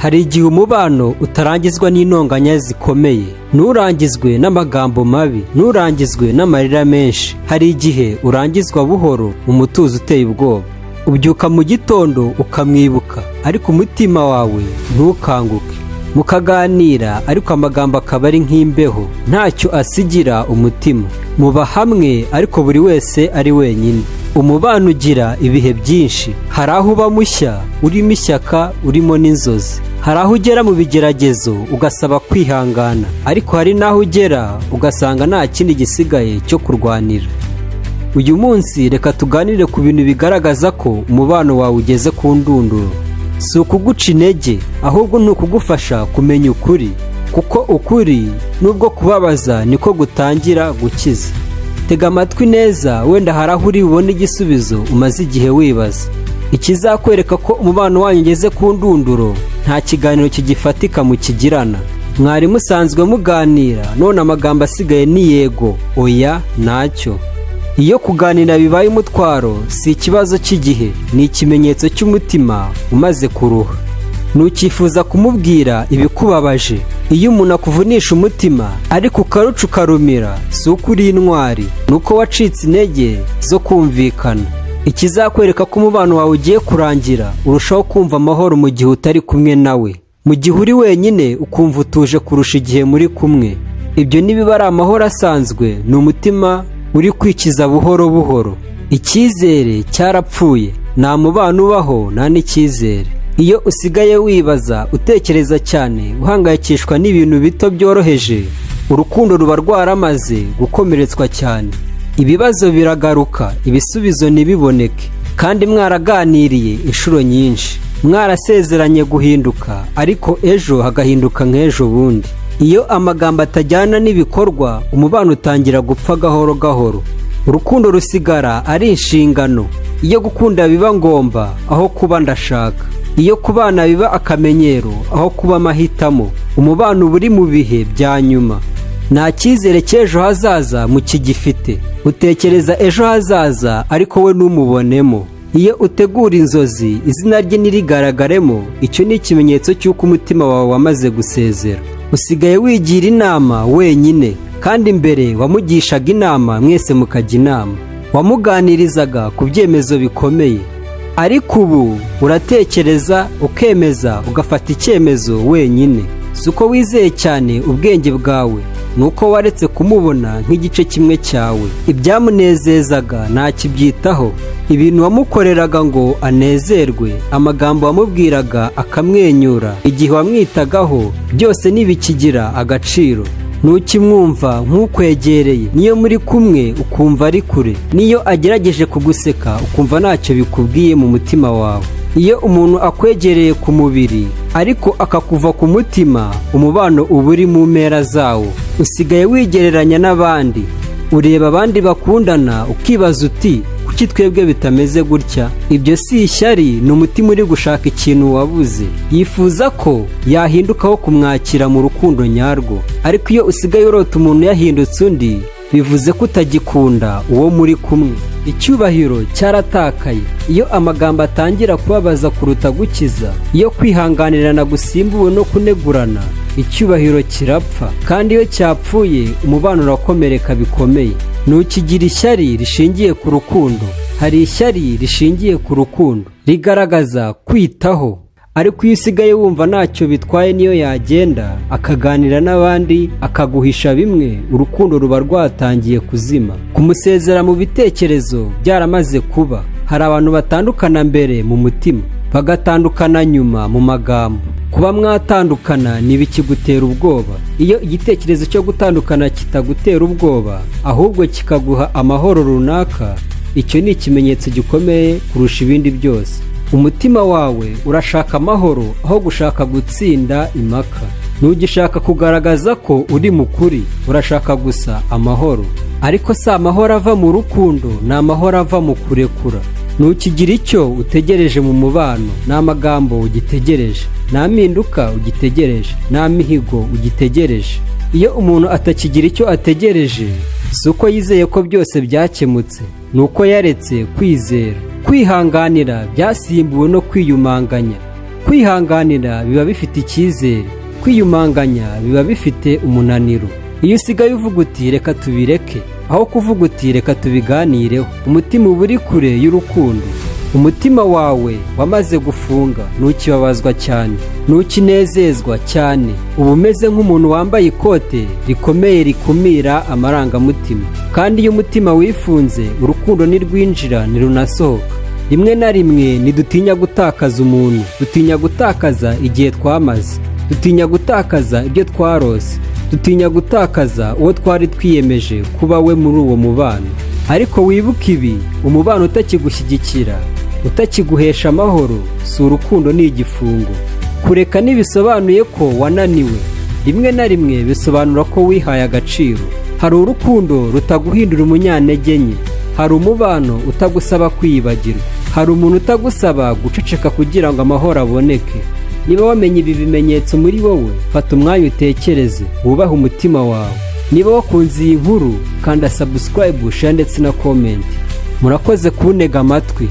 Hari igihe umubano utarangizwa n'intonganya zikomeye, nturangizwe n'amagambo mabi, nturangizwe n'amarira menshi. Hari igihe urangizwa buhoro mu mutuzo uteye ubwoba. Ubyuka mu gitondo ukamwibuka, ariko umutima wawe ntukanguke. Mukaganira, ariko amagambo akaba ari nk'imbeho, ntacyo asigira umutima. Muba hamwe, ariko buri wese ari wenyine. Umubano ugira ibihe byinshi. Hari aho uba mushya, urimo ishyaka, urimo n'inzozi. Hari aho ugera mu bigeragezo ugasaba kwihangana, ariko hari n'aho ugera ugasanga nta kindi gisigaye cyo kurwanira. Uyu munsi reka tuganire ku bintu bigaragaza ko umubano wawe ugeze ku ndunduro. Si ukuguca intege, ahubwo ni ukugufasha kumenya ukuri, kuko ukuri nubwo kubabaza niko gutangira gukiza. Tega amatwi neza, wenda hari aho uri bubone igisubizo umaze igihe wibaza. Ikizakwereka ko umubano wanyu ugeze ku ndunduro, nta kiganiro kigifatika mukigirana. Mwari musanzwe muganira, none amagambo asigaye ni yego, oya, ntacyo. Iyo kuganira bibaye umutwaro, si ikibazo cy'igihe, ni ikimenyetso cy'umutima umaze kuruha. Ntukifuza kumubwira ibikubabaje. Iyo umuntu akuvunisha umutima ariko ukaruca ukarumira, si uko uri intwari, ni uko wacitse intege zo kumvikana. Ikizakwereka ko umubano wawe ugiye kurangira, urushaho kumva amahoro mu gihe utari kumwe nawe. Mu gihe uri wenyine ukumva utuje kurusha igihe muri kumwe. Ibyo nibiba ari amahoro asanzwe, ni umutima uri kwikiza buhoro buhoro. Icyizere cyarapfuye, nta mubano ubaho, nta n'icyizere. Iyo usigaye wibaza, utekereza cyane, uhangayikishwa n'ibintu bito byoroheje, urukundo ruba rwaramaze gukomeretswa cyane. Ibibazo biragaruka, ibisubizo ntibiboneke, kandi mwaraganiriye inshuro nyinshi. Mwarasezeranye guhinduka, ariko ejo hagahinduka nk'ejo bundi. Iyo amagambo atajyana n'ibikorwa, umubano utangira gupfa gahoro gahoro. Urukundo rusigara ari inshingano. Iyo gukunda biba ngomba aho kuba ndashaka. Iyo kubana biba akamenyero aho kuba amahitamo. Umubano uba uri mu bihe bya nyuma. Nta cyizere cy'ejo hazaza mukigifite. Utekereza ejo hazaza, ariko we ntumubonemo. Iyo utegura inzozi, izina rye ntirigaragaremo, icyo ni ikimenyetso cy'uko umutima wawe wamaze gusezera. Usigaye wigira inama wenyine, kandi mbere wamugishaga inama, mwese mukajya inama. Wamuganirizaga ku byemezo bikomeye, ariko ubu uratekereza, ukemeza, ugafata icyemezo wenyine. Si uko wizeye cyane ubwenge bwawe, ni uko waretse kumubona nk'igice kimwe cyawe. Ibyamunezezaga ntakibyitaho, ibintu wamukoreraga ngo anezerwe, amagambo wamubwiraga akamwenyura, igihe wamwitagaho, byose ntibikigira agaciro. Ntukimwumva nk'ukwegereye, niyo muri kumwe ukumva ari kure, niyo agerageje kuguseka ukumva ntacyo bikubwiye mu mutima wawe. Iyo umuntu akwegereye ku mubiri ariko akakuva ku mutima, umubano uba uri mu mpera zawo. Usigaye wigereranya n'abandi, ureba abandi bakundana ukibaza uti kuki twebwe bitameze gutya? Ibyo si ishyari, ni umutima uri gushaka ikintu wabuze. Yifuza ko yahindukaho kumwakira mu rukundo nyarwo. Ariko iyo usigaye urota umuntu yahindutse undi, bivuze ko utagikunda uwo muri kumwe. Icyubahiro cyaratakaye. Iyo amagambo atangira kubabaza kuruta gukiza, iyo kwihanganirana gusimbuwe no kunegurana, icyubahiro kirapfa. Kandi iyo cyapfuye, umubano urakomereka bikomeye. Ntukigira ishyari rishingiye ku rukundo. Hari ishyari rishingiye ku rukundo, rigaragaza kwitaho. Ariko iyo usigaye wumva ntacyo bitwaye niyo yagenda, akaganira n'abandi, akaguhisha bimwe, urukundo ruba rwatangiye kuzima. Kumusezera mu bitekerezo byaramaze kuba. Hari abantu batandukana mbere mu mutima, bagatandukana nyuma mu magambo. Kuba mwatandukana ntibikigutera ubwoba. Iyo igitekerezo cyo gutandukana kitagutera ubwoba, ahubwo kikaguha amahoro runaka, icyo ni ikimenyetso gikomeye kurusha ibindi byose. Umutima wawe urashaka amahoro aho gushaka gutsinda impaka. Ntugishaka kugaragaza ko uri mukuri, urashaka gusa amahoro. Ariko si amahoro ava mu rukundo, ni amahoro ava mu kurekura. Ntukigira icyo utegereje mu mubano, nta magambo ugitegereje, nta mpinduka ugitegereje, nta mihigo ugitegereje. Iyo umuntu atakigira icyo ategereje, si uko yizeye ko byose byakemutse, ni uko yaretse kwizera. Kwihanganira byasimbuwe no kwiyumanganya. kwihanganira biba bifite icyizere, kwiyumanganya biba bifite umunaniro. Iyo usigaye uvuga uti reka tubireke, aho kuvuga uti reka tubiganireho, umutima uba uri kure y'urukundo. Umutima wawe wamaze gufunga, ntukibabazwa cyane, ntukinezezwa cyane, uba umeze nk'umuntu wambaye ikote rikomeye rikumira amarangamutima. Kandi iyo umutima wifunze, urukundo ntirwinjira ntirunasohoka. Rimwe na rimwe ntidutinya gutakaza umuntu, dutinya gutakaza igihe twamaze, dutinya gutakaza ibyo twarose, dutinya gutakaza uwo twari twiyemeje kuba we muri uwo mubano. Ariko wibuke ibi, umubano utakigushyigikira, utakiguhesha amahoro, si urukundo, ni igifungo. Kureka ntibisobanuye ko wananiwe, rimwe na rimwe bisobanura ko wihaye agaciro. Hari urukundo rutaguhindura umunyantege nke, hari umubano utagusaba kwiyibagirwa, hari umuntu utagusaba guceceka kugira ngo amahoro aboneke. Niba wamenye ibi bimenyetso muri wowe, fata umwanya utekereze, wubahe umutima wawe. Niba wakunze iyi nkuru, kanda subscribe, share ndetse na comment. Murakoze kuntega amatwi.